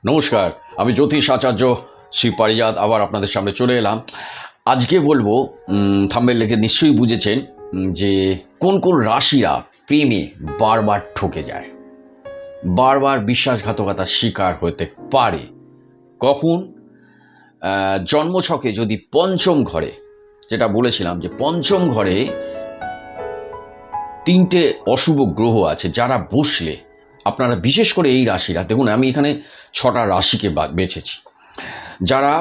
নমস্কার, আমি জ্যোতিষ আচার্য শ্রী পারিজাত আবার আপনাদের সামনে চলে এলাম। আজকে বলবো, থাম্বনেল দেখে নিশ্চয়ই বুঝেছেন যে কোন কোন রাশিরা প্রেমে বারবার ঠকে যায়, বারবার বিশ্বাসঘাতকতার শিকার হতে পারে। কখন? জন্মছকে যদি পঞ্চম ঘরে, যেটা বলেছিলাম যে পঞ্চম ঘরে তিনটে অশুভ গ্রহ আছে, যারা বসলে আপনারা, বিশেষ করে এই রাশিরা, দেখুন আমি এখানে 6টা রাশিকে বেছেছি, যারা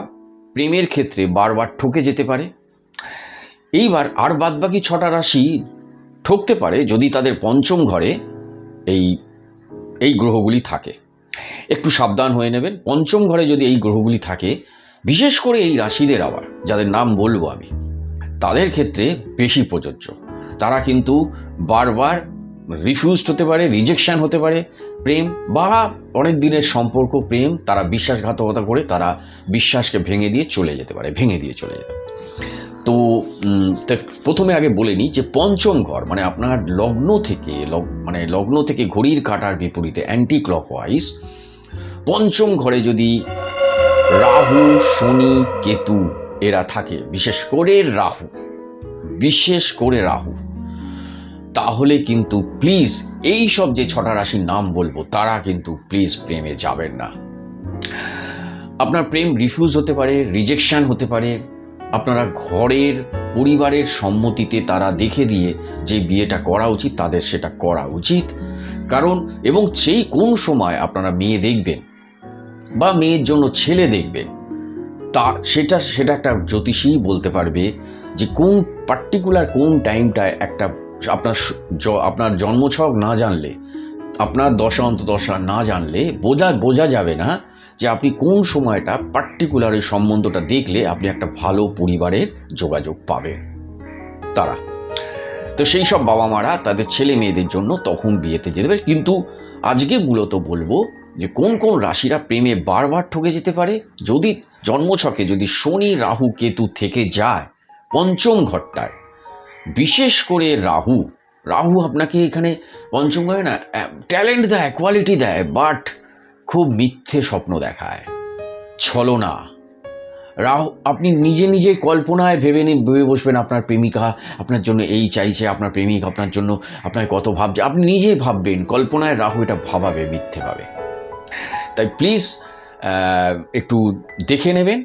প্রেমের ক্ষেত্রে বারবার ঠকে যেতে পারে। এইবার আর বাদবাকি 6টা রাশি ঠকতে পারে যদি তাদের পঞ্চম ঘরে এই এই গ্রহগুলি থাকে। একটু সাবধান হয়ে নেবেন। পঞ্চম ঘরে যদি এই গ্রহগুলি থাকে, বিশেষ করে এই রাশিদের, আবার যাদের নাম বলবো আমি, তাদের ক্ষেত্রে বেশি প্রযোজ্য। তারা কিন্তু বারবার রিফিউজড হতে পারে, রিজেকশন হতে পারে, প্রেম বা অনেক দিনের সম্পর্ক প্রেম তারা বিশ্বাসঘাতকতা করে তারা বিশ্বাসকে ভেঙে দিয়ে চলে যেতে পারে। তো প্রথমে আগে বলে নিই যে পঞ্চম ঘর মানে আপনার লগ্ন থেকে ঘড়ির কাঁটার বিপরীতে অ্যান্টি ক্লকওয়াইজ পঞ্চম ঘরে যদি রাহু, শনি, কেতু এরা থাকে, বিশেষ করে রাহু, তাহলে কিন্তু প্লিজ এই সব যে 6টা রাশির নাম বলবো তারা কিন্তু প্লিজ প্রেমে যাবেন না। আপনার প্রেম রিফিউজ হতে পারে, রিজেকশন হতে পারে। আপনারা পরিবারের সম্মতিতে তারা দেখে দিয়ে যে বিয়েটা করা উচিত তাদের সেটা করা উচিত। কারণ এবং সেই কোন সময় আপনারা মেয়ে দেখবেন বা মেয়ের জন্য ছেলে দেখবেন, তা সেটা একটা জ্যোতিষী বলতে পারবে যে কোন পার্টিকুলার কোন টাইমটায় একটা আপনার জন্মছক না জানলে, আপনার দশা অন্তর্দশা না জানলে বোঝা যাবে না যে আপনি কোন সময়টা পার্টিকুলার এই সম্বন্ধটা দেখলে আপনি একটা ভালো পরিবারের যোগাযোগ পাবেন। তারা তো সেই সব বাবা মারা তাদের ছেলে মেয়েদের জন্য তখন বিয়েতে যেতে পারে। কিন্তু আজকে মূলত বলবো যে কোন কোন রাশিরা প্রেমে বারবার ঠকে যেতে পারে। যদি জন্মছকে যদি শনি, রাহু, কেতু থেকে যায় পঞ্চম ঘরটায়, বিশেষ করে রাহু আপনাকে এখানে পঞ্চম ঘরে না ট্যালেন্ট দেয়, কোয়ালিটি দেয়, বাট খুব মিথ্যে স্বপ্ন দেখায়, ছলনা। রাহু, আপনি নিজে কল্পনায় ভেবে বসবেন আপনার প্রেমিকা আপনার জন্য এই চাইছে, আপনার প্রেমিক আপনার জন্য আপনার কত ভাবছে, আপনি নিজে ভাববেন, কল্পনায় রাহু এটা ভাবাবে মিথ্যেভাবে। তাই প্লিজ একটু দেখে নেবেন।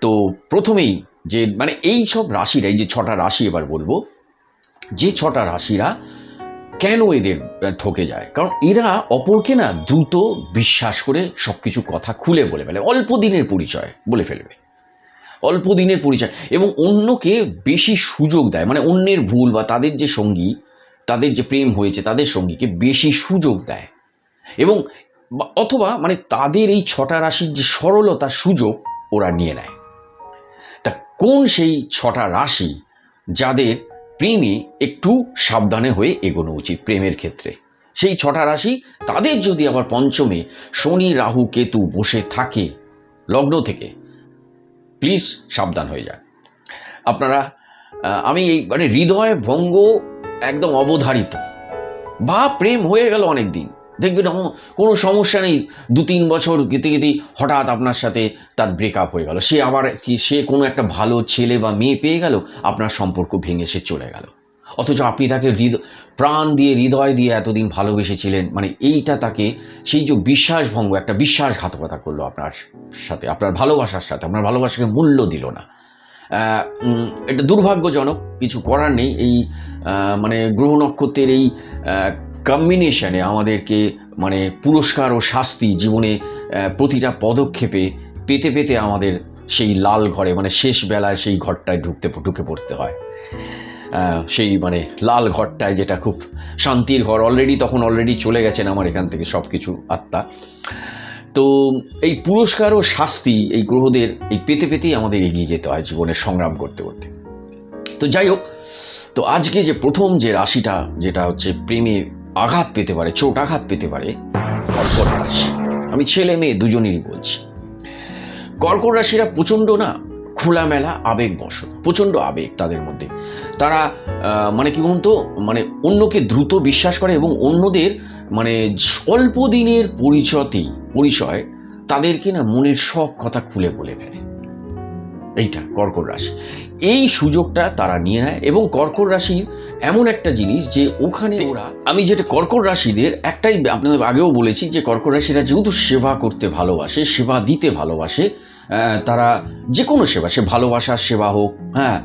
তো প্রথমেই যে মানে এই সব রাশিরা, এই যে 6টা রাশি এবার বলবো, যে 6টা রাশিরা কেন এদের ঠকে যায়, কারণ এরা অপরকে না দ্রুত বিশ্বাস করে সব কিছু কথা খুলে বলে ফেলে, অল্প দিনের পরিচয় বলে ফেলবে, অল্প দিনের পরিচয়, এবং অন্যকে বেশি সুযোগ দেয়, মানে অন্যের ভুল বা তাদের যে সঙ্গী, তাদের যে প্রেম হয়েছে তাদের সঙ্গীকে বেশি সুযোগ দেয়, এবং অথবা মানে তাদের এই 6টা রাশির যে সরলতার সুযোগ ওরা নিয়ে নেয়। তা কোন সেই 6টা রাশি যাদের প্রেমে একটু সাবধানে হয়ে এগোনো উচিত প্রেমের ক্ষেত্রে? সেই 6টা রাশি, তাদের যদি আবার পঞ্চমে শনি, রাহু, কেতু বসে থাকে লগ্ন থেকে, প্লিজ সাবধান হয়ে যান আপনারা। আমি এই মানে হৃদয় ভঙ্গ একদম অবধারিত, বা প্রেম হয়ে গেল অনেক দিন, দেখবেন কোনো সমস্যা নেই, 2-3 বছর গেতে হঠাৎ আপনার সাথে তার ব্রেকআপ হয়ে গেল, সে কোনো একটা ভালো ছেলে বা মেয়ে পেয়ে গেল, আপনার সম্পর্ক ভেঙে সে চলে গেল, অথচ আপনি তাকে প্রাণ দিয়ে হৃদয় দিয়ে এতদিন ভালোবেসেছিলেন। মানে এইটা তাকে সেই যে বিশ্বাসভঙ্গ, একটা বিশ্বাসঘাতকতা করলো আপনার সাথে, আপনার ভালোবাসার সাথে, আপনার ভালোবাসাকে মূল্য দিল না। এটা দুর্ভাগ্যজনক, কিছু করার নেই। এই মানে গ্রহ নক্ষত্রের এই কম্বিনেশনে আমাদেরকে মানে পুরস্কার ও শাস্তি জীবনে প্রতিটা পদক্ষেপে পেতে আমাদের সেই লাল ঘরে, মানে শেষ বেলায় সেই ঘরটায় ঢুকে পড়তে হয়, সেই মানে লাল ঘরটায়, যেটা খুব শান্তির ঘর। অলরেডি চলে গেছেন আমার এখান থেকে সব কিছু আত্মা। তো এই পুরস্কার ও শাস্তি এই গ্রহদের এই পেতেই আমাদের এগিয়ে যেতে হয় জীবনের সংগ্রাম করতে। তো যাই হোক, তো আজকে যে প্রথম যে রাশিটা, যেটা হচ্ছে প্রেমে আঘাত পেতে পারে, চোট আঘাত পেতে পারে, কর্কট রাশি। আমি ছেলে মেয়ে দুজনেরই বলছি। কর্কট রাশিরা প্রচণ্ড না খোলামেলা আবেগ বশত, প্রচণ্ড আবেগ তাদের মধ্যে। তারা মানে কি বলুন তো, মানে অন্যকে দ্রুত বিশ্বাস করে, এবং অন্যদের মানে অল্প দিনের পরিচয় তাদেরকে না মনের সব কথা খুলে বলে ফেলে। এইটা কর্কট রাশি, এই সুযোগটা তারা নিয়ে নেয়। এবং কর্কট রাশির এমন একটা জিনিস যে ওখানে ওরা, আমি যেটা কর্কট রাশিদের একটাই আপনাদের আগেও বলেছি যে কর্কট রাশিরা যেহেতু সেবা করতে ভালোবাসে, সেবা দিতে ভালোবাসে, তারা যে কোনো সেবা, সে ভালোবাসার সেবা হোক, হ্যাঁ,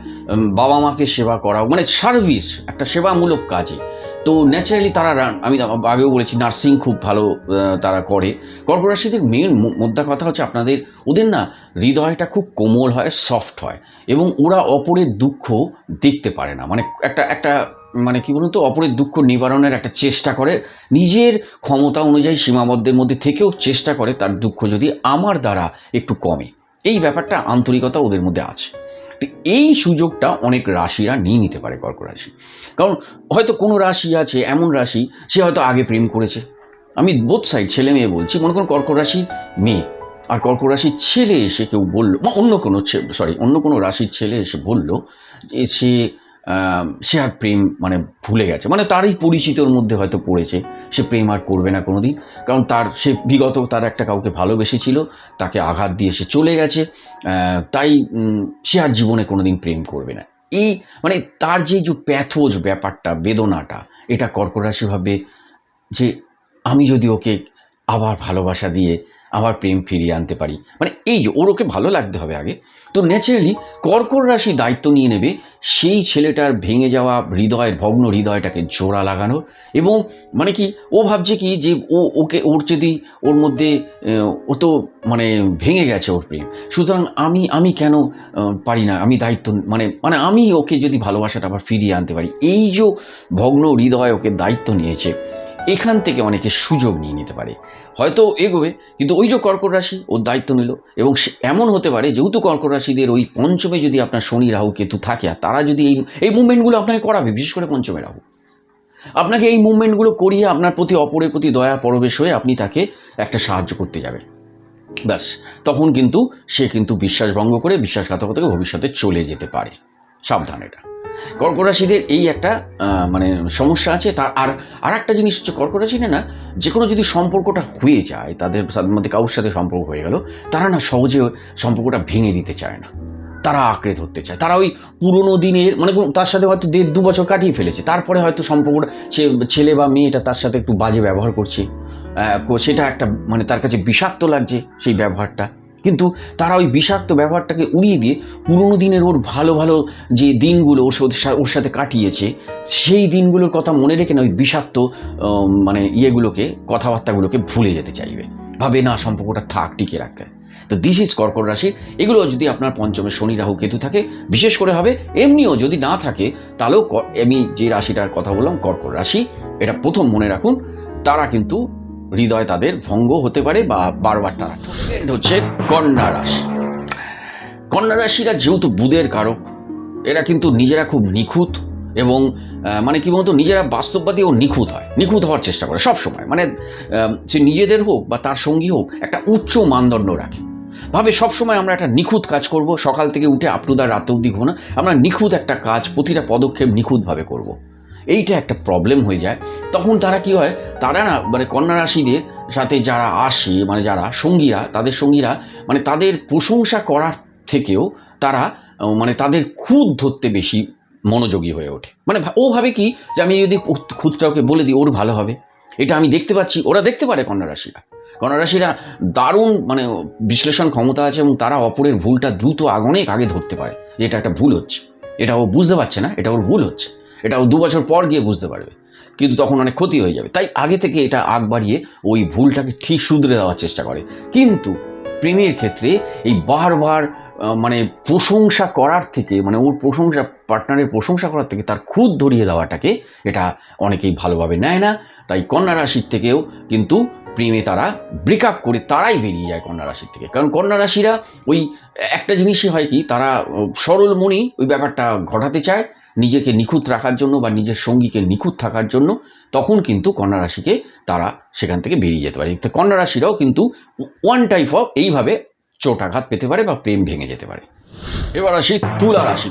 বাবা মাকে সেবা করা হোক, মানে সার্ভিস, একটা সেবামূলক কাজে, তো ন্যাচারালি তারা আমি আগেও বলেছি নার্সিং খুব ভালো তারা করে। কর্কট রাশিদের মেন মোদ্দা কথা হচ্ছে আপনাদের, ওদের না হৃদয়টা খুব কোমল হয়, সফট হয়, এবং ওরা অপরের দুঃখ দেখতে পারে না। মানে একটা মানে কি বলুন তো, অপরের দুঃখ নিবারণের একটা চেষ্টা করে, নিজের ক্ষমতা অনুযায়ী সীমাবদ্ধের মধ্যে থেকেও চেষ্টা করে তার দুঃখ যদি আমার দ্বারা একটু কমে। এই ব্যাপারটা, আন্তরিকতা ওদের মধ্যে আছে। তো এই সুযোগটা অনেক রাশিরা নিয়ে নিতে পারে কর্কট রাশি। কারণ হয়তো কোনো রাশি আছে, এমন রাশি সে হয়তো আগে প্রেম করেছে, আমি বোথ সাইড ছেলে মেয়ে বলছি, মনে করুন কর্কট রাশির মেয়ে আর কর্কট রাশির ছেলে এসে কেউ বললো, বা অন্য কোনো রাশির ছেলে এসে বললো যে সে আর প্রেম মানে ভুলে গেছে, মানে তারই পরিচিতর মধ্যে হয়তো পড়েছে, সে প্রেম আর করবে না কোনো দিন, কারণ সে বিগত তার একটা কাউকে ভালোবেসেছিল, তাকে আঘাত দিয়ে সে চলে গেছে, তাই সে আর জীবনে কোনো দিন প্রেম করবে না। এই মানে তার যে প্যাথোজ ব্যাপারটা, বেদনাটা, এটা কর্কট রাশি ভাবে যে আমি যদি ওকে আবার ভালোবাসা দিয়ে আবার প্রেম ফিরিয়ে আনতে পারি, মানে এই যে ওকে ভালো লাগতে হবে আগে, তো ন্যাচারালি কর্কট রাশি দায়িত্ব নিয়ে নেবে সেই ছেলেটার ভেঙে যাওয়া ভগ্ন হৃদয়টাকে জোড়া লাগানোর। এবং মানে কি, ও ভাবছে কি যে ওর যদি ওর মধ্যে ও তো মানে ভেঙে গেছে ওর প্রেম, সুতরাং আমি কেন পারি না, আমি দায়িত্ব মানে আমি ওকে যদি ভালোবাসাটা আবার ফিরিয়ে আনতে পারি, এই যে ভগ্ন হৃদয় ওকে দায়িত্ব নিয়েছে, এখান থেকে অনেকে সুযোগ নিয়ে নিতে পারে, হয়তো এগোবে, কিন্তু ওই যে কর্কট রাশি ওর দায়িত্ব নিল। এবং এমন হতে পারে, যেহেতু কর্কট রাশিদের ওই পঞ্চমে যদি আপনার শনি রাহু কেতু থাকে, আর তারা যদি এই মুভমেন্টগুলো আপনাকে করাবে, বিশেষ করে পঞ্চমে রাহু আপনাকে এই মুভমেন্টগুলো করিয়ে আপনার প্রতি, অপরের প্রতি দয়া পরবেশ হয়ে আপনি তাকে একটা সাহায্য করতে যাবেন, ব্যাস তখন কিন্তু সে কিন্তু বিশ্বাসভঙ্গ করে বিশ্বাসঘাতকতা থেকে ভবিষ্যতে চলে যেতে পারে। সাবধান, এটা কর্কট রাশিদের এই একটা মানে সমস্যা আছে। তার আর একটা জিনিস হচ্ছে, কর্কট রাশি না যে কোনো যদি সম্পর্কটা হয়ে যায়, তাদের মধ্যে কারোর সাথে সম্পর্ক হয়ে গেল, তারা না সহজে সম্পর্কটা ভেঙে দিতে চায় না, তারা আঁকড়ে ধরতে চায়। তারা ওই পুরোনো দিনের, মানে তার সাথে হয়তো 1.5-2 বছর কাটিয়ে ফেলেছে, তারপরে হয়তো সম্পর্কটা, ছেলে বা মেয়েটা তার সাথে একটু বাজে ব্যবহার করছে, সেটা একটা মানে তার কাছে বিষাক্ত লাগছে সেই ব্যবহারটা, কিন্তু তারা ওই বিষাক্ত ব্যবহারটাকে উড়িয়ে দিয়ে পুরোনো দিনের ওর ভালো ভালো যে দিনগুলো ওর সাথে কাটিয়েছে, সেই দিনগুলোর কথা মনে রেখে না ওই বিষাক্ত মানে ইয়েগুলোকে, কথাবার্তাগুলোকে ভুলে যেতে চাইবে, ভাবে না সম্পর্কটা থাক, টিকে রাখতে। তো দিস ইজ কর্কট রাশির। এগুলো যদি আপনার পঞ্চমে শনি রাহু কেতু থাকে বিশেষ করে হবে, এমনিও যদি না থাকে তাহলেও আমি যে রাশিটার কথা বললাম কর্কট রাশি, এটা প্রথম মনে রাখুন, তারা কিন্তু হৃদয় তাদের ভঙ্গ হতে পারে বা বারবার তারা। হচ্ছে কন্যা রাশি। কন্যা রাশিরা যেহেতু বুধের কারক, এরা কিন্তু নিজেরা খুব নিখুঁত, এবং মানে কি বলতো, নিজেরা বাস্তববাদী ও নিখুঁত হয়, নিখুঁত হওয়ার চেষ্টা করে সবসময়, মানে সে নিজেদের হোক বা তার সঙ্গী হোক, একটা উচ্চ মানদণ্ড রাখে, ভাবে সবসময় আমরা একটা নিখুঁত কাজ করব, সকাল থেকে উঠে আপ টু দা রাত অবধি ঘুমো না, আমরা নিখুঁত একটা কাজ, প্রতিটা পদক্ষেপ নিখুঁতভাবে করব। এইটা একটা প্রবলেম হয়ে যায়। তখন তারা কি হয়, তারা না মানে কন্যা রাশিদের সাথে যারা আসে, মানে যারা সঙ্গীরা, তাদের সঙ্গীরা মানে তাদের প্রশংসা করার থেকেও তারা মানে তাদের খুঁত ধরতে বেশি মনোযোগী হয়ে ওঠে। মানে ও ভাবে কি যে আমি যদি খুঁতটা ওকে বলে দিই ওর ভালো হবে, এটা আমি দেখতে পাচ্ছি, ওরা দেখতে পারে কন্যা রাশিরা। কন্যা রাশিরা দারুণ মানে বিশ্লেষণ ক্ষমতা আছে, এবং তারা অপরের ভুলটা দ্রুত অনেক আগে ধরতে পারে যে এটা একটা ভুল হচ্ছে, এটা ও বুঝতে পারছে না, এটা ওর ভুল হচ্ছে, এটা ও 2 বছর পর গিয়ে বুঝতে পারবে, কিন্তু তখন অনেক ক্ষতি হয়ে যাবে, তাই আগে থেকে এটা আগ বাড়িয়ে ওই ভুলটাকে ঠিক শুধরে দেওয়ার চেষ্টা করে। কিন্তু প্রেমের ক্ষেত্রে এই বারবার মানে প্রশংসা করার থেকে, মানে ওর প্রশংসা, পার্টনারের প্রশংসা করার থেকে তার খুঁত ধরিয়ে দেওয়াটাকে এটা অনেকেই ভালোভাবে নেয় না, তাই কন্যা রাশির থেকেও কিন্তু প্রেমে তারা ব্রেকআপ করে তারাই বেরিয়ে যায় কন্যা রাশির থেকে। কারণ কন্যা রাশিরা ওই একটা জিনিসই হয় কি, তারা সরল মনেই ওই ব্যাপারটা ঘটাতে চায় নিজেকে নিখুঁত রাখার জন্য বা নিজের সঙ্গীকে নিখুঁত থাকার জন্য, তখন কিন্তু কন্যা রাশিকে তারা সেখান থেকে বেরিয়ে যেতে পারে। তো কন্যা রাশিরাও কিন্তু ওয়ান টাইপ অফ এইভাবে চোটাঘাত পেতে পারে বা প্রেম ভেঙে যেতে পারে। এবার আসি তুলা রাশি,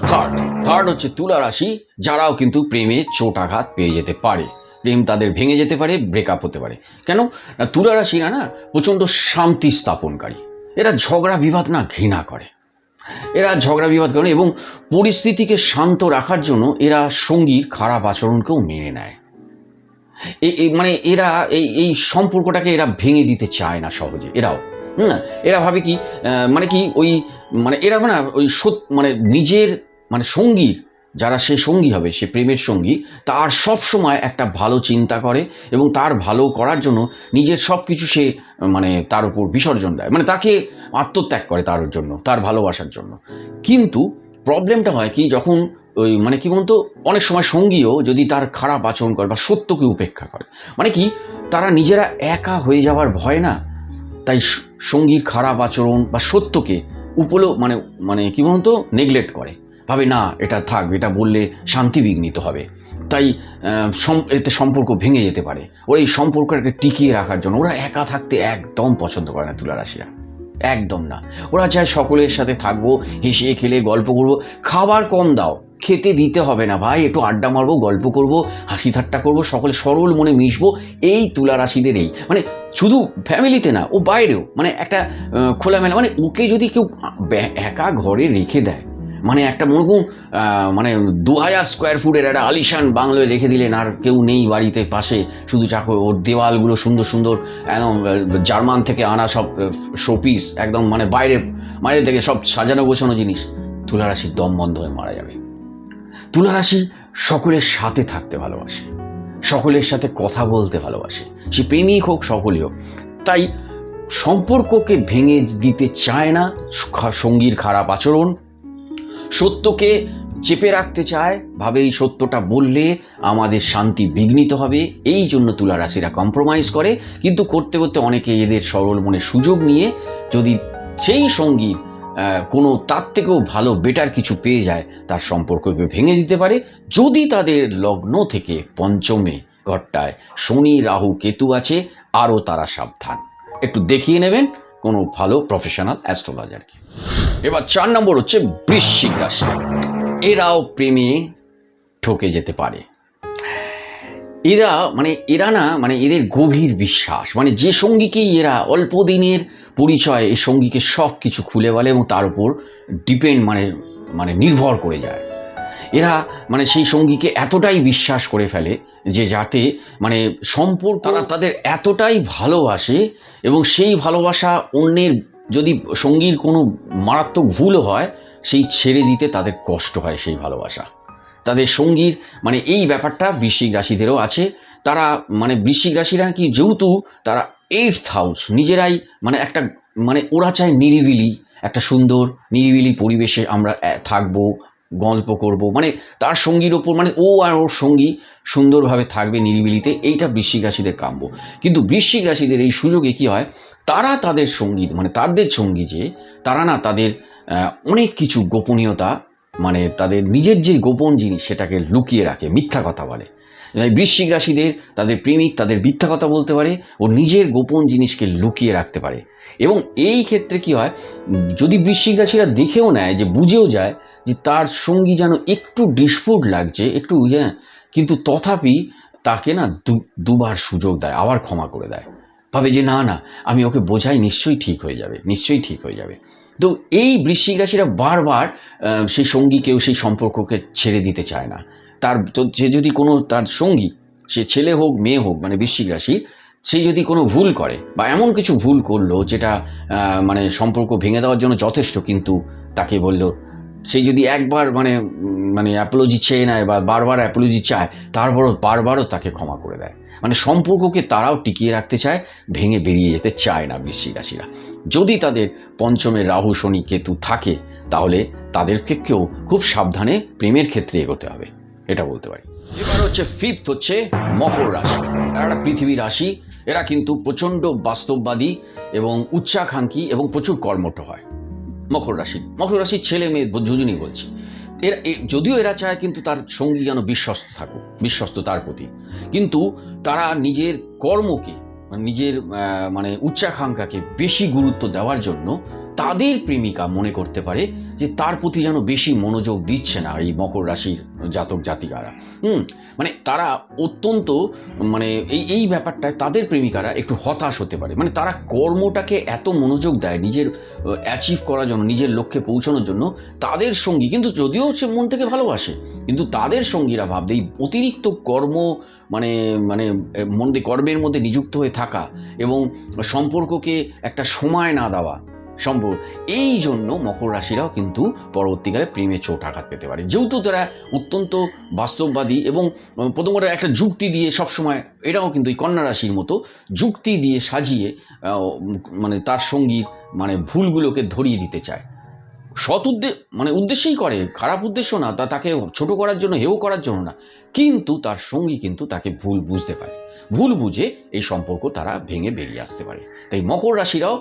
থার্ড হচ্ছে তুলা রাশি, যারাও কিন্তু প্রেমে চোটাঘাত পেয়ে যেতে পারে। প্রেম তাদের ভেঙে যেতে পারে, ব্রেকআপ হতে পারে। কেন না, তুলা রাশিরা না প্রচণ্ড শান্তি স্থাপনকারী। এরা ঝগড়া বিবাদ না ঘৃণা করে, এরা ঝগড়া বিবাদ করে এবং পরিস্থিতিকে শান্ত রাখার জন্য এরা সঙ্গীর খারাপ আচরণকেও মেনে নেয়। মানে এরা এই এই সম্পর্কটাকে এরা ভেঙে দিতে চায় না সহজে। এরাও না, এরা ভাবে কি মানে কি ওই মানে এরা না ওই মানে নিজের মানে সঙ্গীর, যারা সে সঙ্গী হবে, সে প্রেমের সঙ্গী, তার সব সময় একটা ভালো চিন্তা করে এবং তার ভালো করার জন্য নিজের সব কিছু সে মানে তার উপর বিসর্জন দেয়, মানে তাকে আত্মত্যাগ করে তার জন্য, তার ভালোবাসার জন্য। কিন্তু প্রবলেমটা হয় কি, যখন ওই মানে কি বলতো, অনেক সময় সঙ্গীও যদি তার খারাপ আচরণ করে বা সত্যকে উপেক্ষা করে, মানে কি তারা নিজেরা একা হয়ে যাওয়ার ভয় না, তাই সঙ্গীর খারাপ আচরণ বা সত্যকে মানে মানে কি বলতো নেগলেক্ট করে, ভাবে না এটা থাক, এটা বললে শান্তি বিঘ্নিত হবে, তাই এতে সম্পর্ক ভেঙে যেতে পারে। ওরা এই সম্পর্কটাকে টিকিয়ে রাখার জন্য ওরা একা থাকতে একদম পছন্দ করে না তুলা রাশিরা, একদম না। ওরা চায় সকলের সাথে থাকবো, হেসে খেলে গল্প করবো। খাবার কম দাও, খেতে দিতে হবে না ভাই, একটু আড্ডা মারবো, গল্প করবো, হাসি ঠাট্টা করবো, সকলে সরল মনে মিশবো। এই তুলা রাশিদের এই মানে শুধু ফ্যামিলিতে না, ও বাইরেও মানে একটা খোলামেলা, মানে ওকে যদি কেউ একা ঘরে রেখে দেয়, মানে একটা মনে করুন মানে 2000 স্কোয়ার ফুটের একটা আলিশান বাংলোয় রেখে দিলেন, আর কেউ নেই বাড়িতে পাশে, শুধু চাকো, ওর দেওয়ালগুলো সুন্দর সুন্দর একদম জার্মান থেকে আনা সব শোপিস, একদম মানে বাইরে থেকে সব সাজানো গোছানো জিনিস, তুলা রাশির দম বন্ধ হয়ে মারা যাবে। তুলা রাশি সকলের সাথে থাকতে ভালোবাসে, সকলের সাথে কথা বলতে ভালোবাসে, সে প্রেমিক হোক সকলেই হোক। তাই সম্পর্ককে ভেঙে দিতে চায় না সঙ্গীর খারাপ আচরণ, সত্যকে চেপে রাখতে চায়, ভাবে এই সত্যটা বললে আমাদের শান্তি বিঘ্নিত হবে, এই জন্য তুলা রাশিরা কম্প্রোমাইজ করে। কিন্তু করতে করতে অনেকে এদের সরল মনে সুযোগ নিয়ে যদি সেই সঙ্গীর কোনো তার থেকেও ভালো বেটার কিছু পেয়ে যায়, তার সম্পর্ককে ভেঙে দিতে পারে। যদি তাদের লগ্ন থেকে পঞ্চমে ঘরটায় শনি রাহু কেতু আছে, আরও তারা সাবধান, একটু দেখিয়ে নেবেন কোনো ভালো প্রফেশনাল অ্যাস্ট্রোলজারকে। এবার 4 নম্বর হচ্ছে বৃশ্চিক রাশি। এরাও প্রেমে ঠকে যেতে পারে। এরা না মানে এদের গভীর বিশ্বাস, মানে যে সঙ্গীকেই এরা অল্প দিনের পরিচয় এই সঙ্গীকে সব কিছু খুলে বলে এবং তার উপর ডিপেন্ড মানে নির্ভর করে যায়। এরা মানে সেই সঙ্গীকে এতটাই বিশ্বাস করে ফেলে যে যাতে মানে সম্পর্ক তারা তাদের এতটাই ভালোবাসে, এবং সেই ভালোবাসা অন্যের যদি সঙ্গীর কোনো মারাত্মক ভুলও হয়, সেই ছেড়ে দিতে তাদের কষ্ট হয় সেই ভালোবাসা। তাদের সঙ্গীর মানে এই ব্যাপারটা বৃশ্চিক রাশিদেরও আছে। তারা মানে বৃশ্চিক রাশিরা কি, যেহেতু তারা 8th হাউস নিজেরাই, মানে একটা মানে ওরা চায় নিরিবিলি, একটা সুন্দর নিরিবিলি পরিবেশে আমরা থাকবো, গল্প করব, মানে তার সঙ্গীর ওপর মানে ও আর ওর সঙ্গী সুন্দরভাবে থাকবে নিরিবিলিতে, এইটা বৃশ্চিক রাশিদের কাম্য। কিন্তু বৃশ্চিক রাশিদের এই সুযোগে কি হয়, তারা তাদের সঙ্গী মানে তাদের সঙ্গী যে তারা না তাদের অনেক কিছু গোপনীয়তা, মানে তাদের নিজের যে গোপন জিনিস সেটাকে লুকিয়ে রাখে, মিথ্যা কথা বলে। বৃশ্চিক রাশিদের তাদের প্রেমিক তাদের মিথ্যা কথা বলতে পারে ও নিজের গোপন জিনিসকে লুকিয়ে রাখতে পারে। এবং এই ক্ষেত্রে কি হয়, যদি বৃশ্চিক রাশিরা দেখেও নেয়, যে বুঝেও যায় যে তার সঙ্গী যেন একটু ডিসপুট লাগছে, একটু কিন্তু তথাপি তাকে না দুবার সুযোগ দেয়, আবার ক্ষমা করে দেয়, ভাবে যে না না আমি ওকে বোঝাই, নিশ্চয়ই ঠিক হয়ে যাবে, নিশ্চয়ই ঠিক হয়ে যাবে। তো এই বৃশ্চিক রাশিরা বারবার সেই সঙ্গীকেও সেই সম্পর্ককে ছেড়ে দিতে চায় না। তার সে যদি কোনো তার সঙ্গী, সে ছেলে হোক মেয়ে হোক, মানে বৃশ্চিক রাশির, সে যদি কোনো ভুল করে বা এমন কিছু ভুল করলো যেটা মানে সম্পর্ক ভেঙে দেওয়ার জন্য যথেষ্ট, কিন্তু তাকে বলল, সে যদি একবার মানে মানে অ্যাপোলজি চেয়ে নেয় বা বারবার অ্যাপোলজি চায়, তারপরও বারবারও তাকে ক্ষমা করে দেয়। মানে সম্পর্ককে তারাও টিকিয়ে রাখতে চায়, ভেঙে বেরিয়ে যেতে চায় না বৃশ্চিক রাশিরা। যদি তাদের পঞ্চমে রাহু শনি কেতু থাকে, তাহলে তাদেরকেও খুব সাবধানে প্রেমের ক্ষেত্রে এগোতে হবে, এটা বলতে পারি। এবার হচ্ছে 5th হচ্ছে মকর রাশি। এরা একটা পৃথিবী রাশি। এরা কিন্তু প্রচণ্ড বাস্তববাদী এবং উচ্চাকাঙ্ক্ষী এবং প্রচুর কর্মঠ হয়। মকর রাশির ছেলে মেয়ে দুজনই বলছি। যদিও এরা চায় কিন্তু তার সঙ্গী যেন বিশ্বস্ত থাকুক, বিশ্বস্ত তার প্রতি, কিন্তু তারা নিজের কর্মকে, নিজের মানে উচ্চাকাঙ্ক্ষাকে বেশি গুরুত্ব দেওয়ার জন্য তাদের প্রেমিকা মনে করতে পারে যে তার প্রতি যেন বেশি মনোযোগ দিচ্ছে না এই মকর রাশির জাতক জাতিকারা। মানে তারা অত্যন্ত মানে এই ব্যাপারটায় তাদের প্রেমিকারা একটু হতাশ হতে পারে। মানে তারা কর্মটাকে এত মনোযোগ দেয় নিজের অ্যাচিভ করার জন্য, নিজের লক্ষ্যে পৌঁছানোর জন্য। তাদের সঙ্গী কিন্তু যদিও সে মন থেকে ভালোবাসে, কিন্তু তাদের সঙ্গীরা ভাববে এই অতিরিক্ত কর্ম মানে মানে কর্মের মধ্যে নিযুক্ত হয়ে থাকা এবং সম্পর্ককে একটা সময় না দেওয়া সম্ভব, এই জন্য মকর রাশিরাও কিন্তু পরবর্তীকালে প্রেমে চোট আঘাত পেতে পারে। যেহেতু তারা অত্যন্ত বাস্তববাদী এবং প্রথমত একটা যুক্তি দিয়ে সবসময়, এটাও কিন্তু এই কন্যা রাশির মতো যুক্তি দিয়ে সাজিয়ে মানে তার সঙ্গীর মানে ভুলগুলোকে ধরিয়ে দিতে চায়। সৎ উদ্দেশ্যেই করে, খারাপ উদ্দেশ্য না, তাকে ছোট করার জন্য, হেয় করার জন্য না। কিন্তু তার সঙ্গী কিন্তু তাকে ভুল বুঝতে পারে, ভুল বুঝে এই সম্পর্ক তারা ভেঙে বেরিয়ে আসতে পারে। তাই মকর রাশিরাও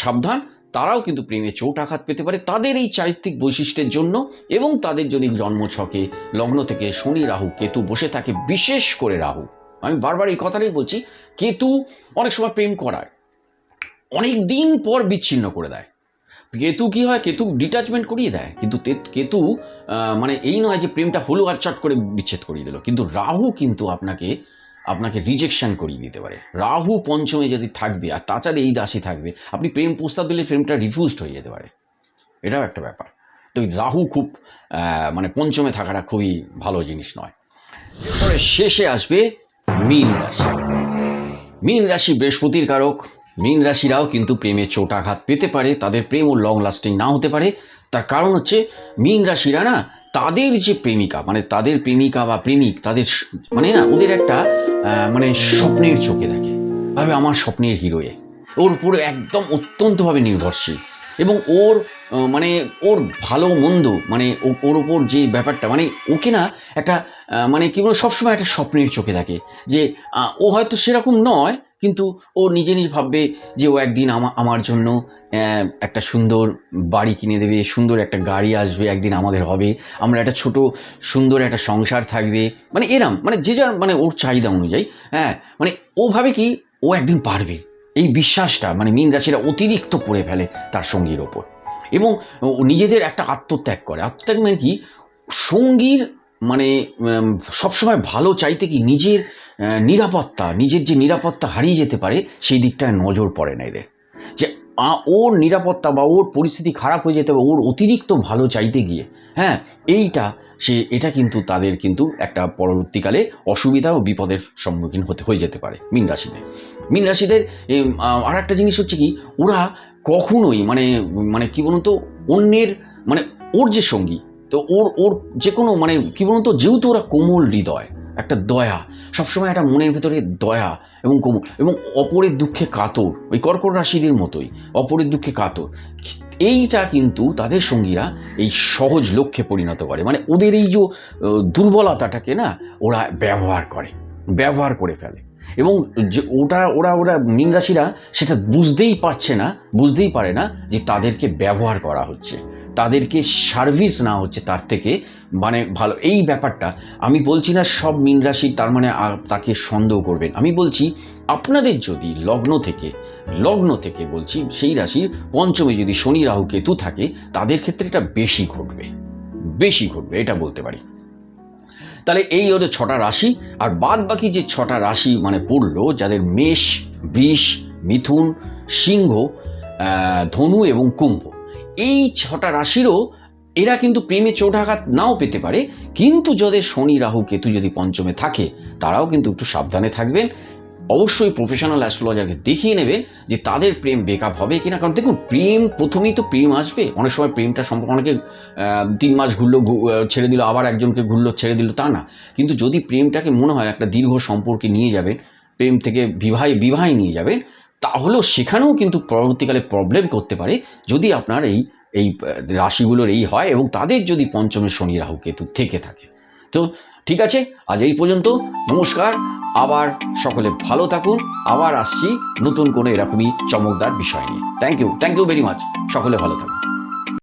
সাবধান, তারাও কিন্তু প্রেমে চোট আঘাত পেতে পারে তাদের এই চারিত্রিক বৈশিষ্ট্যের জন্য। এবং তাদের যদি জন্মছকে লগ্ন থেকে শনি রাহু কেতু বসে থাকে, বিশেষ করে রাহু, আমি বারবার এই কথাটাই বলছি, কেতু অনেক সময় প্রেম করায়, অনেক দিন পর বিচ্ছিন্ন করে দেয়। কেতু কি হয়, কেতু ডিটাচমেন্ট করিয়ে দেয়, কিন্তু কেতু মানে এই নয় যে প্রেমটা হলো আর চট করে বিচ্ছেদ করিয়ে দিল। কিন্তু রাহু কিন্তু আপনাকে রিজেকশন করিয়ে দিতে পারে। রাহু পঞ্চমে যদি থাকবে আর তাছাড়া এই রাশি থাকবে, আপনি প্রেম প্রস্তাব দিলে প্রেমটা রিফিউজড হয়ে যেতে পারে, এটাও একটা ব্যাপার। তো রাহু খুব মানে পঞ্চমে থাকাটা খুবই ভালো জিনিস নয়। এরপরে শেষে আসবে মীন রাশি। মীন রাশি বৃহস্পতির কারক। মীন রাশিরাও কিন্তু প্রেমে চোটাঘাত পেতে পারে, তাদের প্রেমও লং লাস্টিং না হতে পারে। তার কারণ হচ্ছে মীন রাশিরা না, তাদের যে প্রেমিকা মানে তাদের প্রেমিকা বা প্রেমিক, তাদের মানে না ওদের একটা মানে স্বপ্নের চোখে দেখে, ভাবে আমার স্বপ্নের হিরোয়ে, ওর উপরে একদম অত্যন্তভাবে নির্ভরশীল। এবং ওর মানে ওর ভালো মন্দ মানে ওর ওপর যে ব্যাপারটা মানে ওকে না একটা মানে কি বলবো, সবসময় একটা স্বপ্নের চোখে দেখে যে ও হয়তো সেরকম নয়, কিন্তু ও নিজে ভাববে যে ও একদিন আমার জন্য একটা সুন্দর বাড়ি কিনে দেবে, সুন্দর একটা গাড়ি আসবে, একদিন আমাদের হবে, আমরা একটা ছোট সুন্দর একটা সংসার থাকবে, মানে এরম মানে যে যার মানে ওর চাহিদা অনুযায়ী। হ্যাঁ, মানে ও ভাবে কি ও একদিন পারবে, এই বিশ্বাসটা মানে মীন রাশিরা অতিরিক্ত করে ফেলে তার সঙ্গীর ওপর। এবং নিজেদের একটা আত্মত্যাগ করে। আত্মত্যাগ মানে কি, সঙ্গীর মানে সবসময় ভালো চাইতে কি নিজের নিজের যে নিরাপত্তা হারিয়ে যেতে পারে সেই দিকটায় নজর পড়ে না এদের। যে ওর নিরাপত্তা বা ওর পরিস্থিতি খারাপ হয়ে যেতে হবে ওর অতিরিক্ত ভালো চাইতে গিয়ে, হ্যাঁ, এটা কিন্তু তাদের কিন্তু একটা পরবর্তীকালে অসুবিধা ও বিপদের সম্মুখীন হয়ে যেতে পারে মীন রাশিদের। আর একটা জিনিস হচ্ছে কি, ওরা কখনোই মানে কি বলুন তো, অন্যের মানে ওর যে সঙ্গী, তো ওর যে কোনো মানে কি বলুন তো, যেহেতু ওরা কোমল হৃদয়, একটা দয়া, সবসময় একটা মনের ভেতরে দয়া এবং কোমল, এবং অপরের দুঃখে কাতর, ওই কর্কট রাশিদের মতোই অপরের দুঃখে কাতর। এইটা কিন্তু তাদের সঙ্গীরা এই সহজ লক্ষ্যে পরিণত করে। মানে ওদের এই যে দুর্বলতাটাকে না ওরা ব্যবহার করে ফেলে। এবং যে ওরা মীন রাশিরা সেটা বুঝতেই পারে না যে তাদেরকে ব্যবহার করা হচ্ছে, তাদেরকে সার্ভিস না হচ্ছে তার থেকে মানে ভালো। এই ব্যাপারটা আমি বলছি না সব মীন রাশি তার মানে তাকে সন্দেহ করবেন, আমি বলছি আপনাদের যদি লগ্ন থেকে বলছি সেই রাশির পঞ্চমে যদি শনি রাহু কেতু থাকে, তাদের ক্ষেত্রে এটা বেশি ঘটবে এটা বলতে পারি। তাহলে এই হলো 6টা রাশি। আর বাদ বাকি যে 6টা রাশি মানে পড়লো, যাদের মেষ, বৃষ, মিথুন, সিংহ, ধনু এবং কুম্ভ, এই 6টা রাশিরও এরা কিন্তু প্রেমে চোটাঘাত নাও পেতে পারে। কিন্তু যাদের শনি রাহু কেতু যদি পঞ্চমে থাকে, তারাও কিন্তু একটু সাবধানে থাকবেন। অবশ্যই প্রফেশনাল অ্যাস্ট্রোলজারকে দেখিয়ে নেবেন যে তাদের প্রেম বেকআপ হবে কিনা। কারণ দেখুন, প্রথমেই তো প্রেম আসবে, অনেক সময় প্রেমটা সম্পর্ক অনেকে 3 মাস ঘুরলো ছেড়ে দিল, আবার একজনকে ঘুরলো ছেড়ে দিল, তা না। কিন্তু যদি প্রেমটাকে মনে হয় একটা দীর্ঘ সম্পর্কে নিয়ে যাবেন, প্রেম থেকে বিবাহে নিয়ে যাবেন, তাহলেও সেখানেও কিন্তু পরবর্তীকালে প্রবলেম করতে পারে যদি আপনার এই রাশিগুলোর এই হয় এবং তাদের যদি পঞ্চমে শনি রাহু কেতু থেকে থাকে। তো ঠিক আছে, আজ এই পর্যন্ত। নমস্কার, আবার সকলে ভালো থাকুন। আবার আসছি নতুন কোনো এরকমই চমকদার বিষয় নিয়ে। থ্যাংক ইউ ভেরি মাচ, সকলে ভালো থাকুন।